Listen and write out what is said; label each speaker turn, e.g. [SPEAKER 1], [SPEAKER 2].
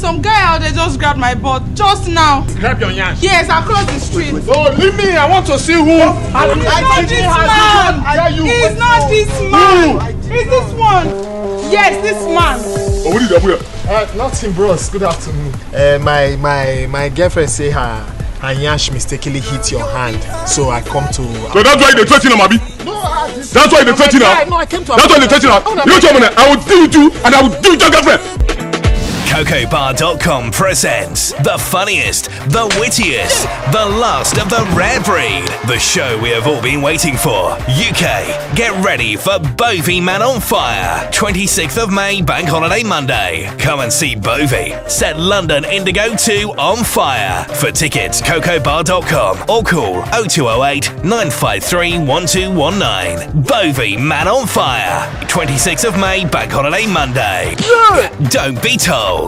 [SPEAKER 1] Some guy out there just grabbed my butt just now.
[SPEAKER 2] Grab your yash.
[SPEAKER 1] Yes, across the street.
[SPEAKER 2] Oh, leave me. I want to see who.
[SPEAKER 1] It's not this man. It's not this man. It's this one. Yes, this man.
[SPEAKER 2] Oh, what is that?
[SPEAKER 3] Nothing, bros. Good afternoon. My girlfriend say her yash mistakenly hit your hand, so I come to.
[SPEAKER 2] So that's why they threaten him, Abi.
[SPEAKER 3] No,
[SPEAKER 2] that's why they threaten her.
[SPEAKER 3] No, I came to.
[SPEAKER 2] That's why they threaten her. You tell me, I will deal with you, and I will deal with your girlfriend.
[SPEAKER 4] CocoBar.com presents the funniest, the wittiest, the last of the rare breed. The show we have all been waiting for. UK, get ready for Bovey Man on Fire. 26th of May, Bank Holiday Monday. Come and see Bovey. Set London Indigo 2 on fire. For tickets, CocoBar.com or call 0208 953 1219. Bovey Man on Fire. 26th of May, Bank Holiday Monday. Don't be told.